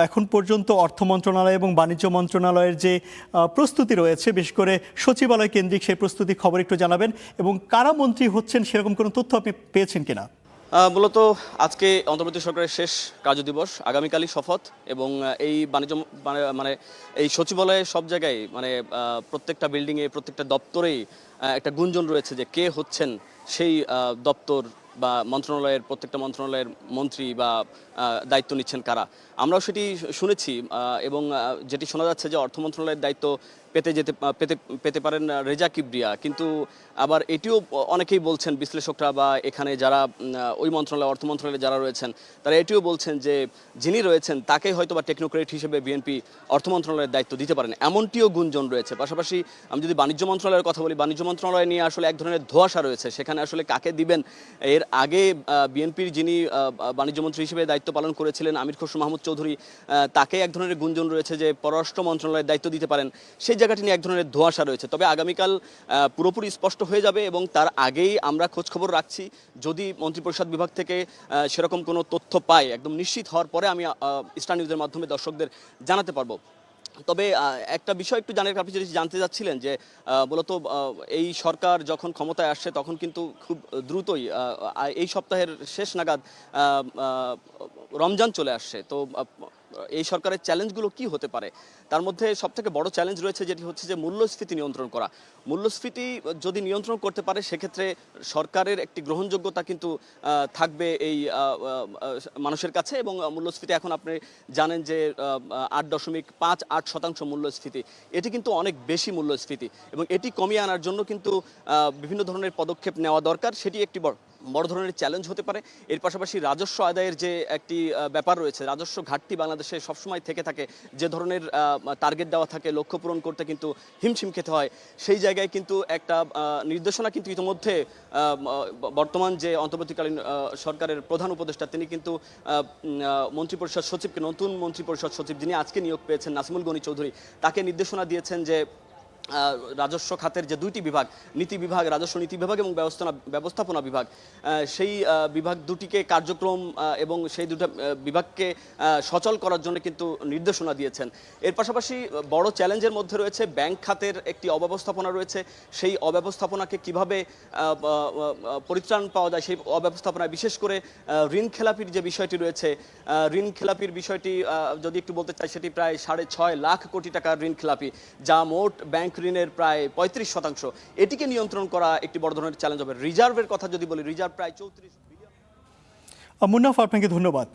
এখন পর্যন্ত অর্থ মন্ত্রণালয় এবং বাণিজ্য মন্ত্রণালয়ের যে প্রস্তুতি রয়েছে, বিশেষ করে সচিবালয় কেন্দ্রিক সেই প্রস্তুতি খবর একটু জানাবেন, এবং কারা মন্ত্রী হচ্ছেন সেরকম কোনো তথ্য আপনি পেয়েছেন কিনা? মূলত আজকে অন্তর্বর্তী সরকারের শেষ কার্যদিবস, আগামীকালই শপথ, এবং এই বাণিজ্য মানে এই সচিবালয়ে সব জায়গায় প্রত্যেকটা বিল্ডিংয়ে প্রত্যেকটা দপ্তরেই একটা গুঞ্জন রয়েছে যে কে হচ্ছেন সেই দপ্তর বা মন্ত্রণালয়ের প্রত্যেকটা মন্ত্রণালয়ের মন্ত্রী বা দায়িত্ব নিচ্ছেন কারা। আমরাও সেটি শুনেছি, এবং যেটি শোনা যাচ্ছে যে অর্থ মন্ত্রণালয়ের দায়িত্ব পেতে পারেন রেজা কিবরিয়া, কিন্তু আবার এটিও অনেকেই বলছেন বিশ্লেষকরা বা এখানে যারা ওই মন্ত্রণালয় অর্থ মন্ত্রণালয়ে যারা রয়েছেন তারা এটিও বলছেন যে যিনি রয়েছেন তাকে হয়তো বা টেকনোক্রেট হিসেবে বিএনপি অর্থ মন্ত্রণালয়ের দায়িত্ব দিতে পারেন, এমনটিও গুঞ্জন রয়েছে। পাশাপাশি আমি যদি বাণিজ্য মন্ত্রণালয়ের কথা বলি, বাণিজ্য মন্ত্রণালয় নিয়ে আসলে এক ধরনের ধোঁয়াশা রয়েছে, সেখানে আসলে কাকে দিবেন। এর আগে বিএনপির যিনি বাণিজ্য মন্ত্রী হিসেবে দায়িত্ব পালন করেছিলেন আমির খসরু মাহমুদ চৌধুরী, তাকে এক ধরনের গুঞ্জন রয়েছে যে পররাষ্ট্র মন্ত্রণালয়ের দায়িত্ব দিতে পারেন, সেই জায়গাটি নিয়ে এক ধরনের ধোঁয়াশা রয়েছে। তবে আগামীকাল পুরোপুরি স্পষ্ট হয়ে যাবে, এবং তার আগেই আমরা খোঁজখবর রাখছি। যদি মন্ত্রিপরিষদ বিভাগ থেকে সেরকম কোনো তথ্য পাই, একদম নিশ্চিত হওয়ার পরে আমি স্টার নিউজের মাধ্যমে দর্শকদের জানাতে পারবো। তবে একটা বিষয় একটু আপনি যদি জানতে চাচ্ছিলেন যে মূলত এই সরকার যখন ক্ষমতায় আসছে তখন কিন্তু খুব দ্রুতই এই সপ্তাহের শেষ নাগাদ রমজান চলে আসছে। তো এই সরকারের চ্যালেঞ্জগুলো কি হতে পারে? তার মধ্যে সবথেকে বড় চ্যালেঞ্জ রয়েছে যেটি হচ্ছে যে মূল্যস্ফীতি নিয়ন্ত্রণ করা। মূল্যস্ফীতি যদি নিয়ন্ত্রণ করতে পারে সেক্ষেত্রে সরকারের একটি গ্রহণযোগ্যতা কিন্তু থাকবে এই মানুষের কাছে। এবং মূল্যস্ফীতি এখন আপনি জানেন যে 8.58% মূল্যস্ফীতি, এটি কিন্তু অনেক বেশি মূল্যস্ফীতি, এবং এটি কমিয়ে আনার জন্য কিন্তু বিভিন্ন ধরনের পদক্ষেপ নেওয়া দরকার। সেটি একটি বড় ধরনের চ্যালেঞ্জ হতে পারে। এর পাশাপাশি রাজস্ব আদায়ের যে একটি ব্যাপার রয়েছে, রাজস্ব ঘাটতি বাংলাদেশে সবসময় থেকে থাকে, যে ধরনের টার্গেট দেওয়া থাকে লক্ষ্য পূরণ করতে কিন্তু হিমশিম খেতে হয়। সেই জায়গায় কিন্তু একটা নির্দেশনা কিন্তু ইতিমধ্যে বর্তমান যে অন্তর্বর্তীকালীন সরকারের প্রধান উপদেষ্টা তিনি কিন্তু মন্ত্রিপরিষদ সচিবকে, নতুন মন্ত্রিপরিষদ সচিব যিনি আজকে নিয়োগ পেয়েছেন নাসিমুল গনি চৌধুরী, তাকে নির্দেশনা দিয়েছেন যে রাজস্ব খাতের যে দুইটি বিভাগ, নীতি বিভাগ, রাজস্ব নীতি বিভাগ এবং ব্যবস্থাপনা বিভাগ, সেই বিভাগ দুটিকে কার্যক্রম এবং সেই দুটো বিভাগকে সচল করার জন্য কিন্তু নির্দেশনা দিয়েছেন। এর পাশাপাশি বড় চ্যালেঞ্জের মধ্যে রয়েছে ব্যাংক খাতের একটি অব্যবস্থাপনা রয়েছে। সেই অব্যবস্থাপনাকে কিভাবে পরিত্রাণ পাওয়া যায়, সেই অব্যবস্থাপনায় বিশেষ করে ঋণ খেলাপির যে বিষয়টি রয়েছে, ঋণ খেলাপির বিষয়টি যদি একটু বলতে চাই, সেটি প্রায় 6.5 লাখ কোটি টাকার ঋণ খেলাপি, যা মোট ব্যাংক ঋণের প্রায় 35%। এটিকে নিয়ন্ত্রণ করা একটি বড় ধরনের চ্যালেঞ্জ হবে। রিজার্ভের কথা যদি বলি, রিজার্ভ প্রায় 34 বিলিয়ন। মুন্নাফ, আপনাকে ধন্যবাদ।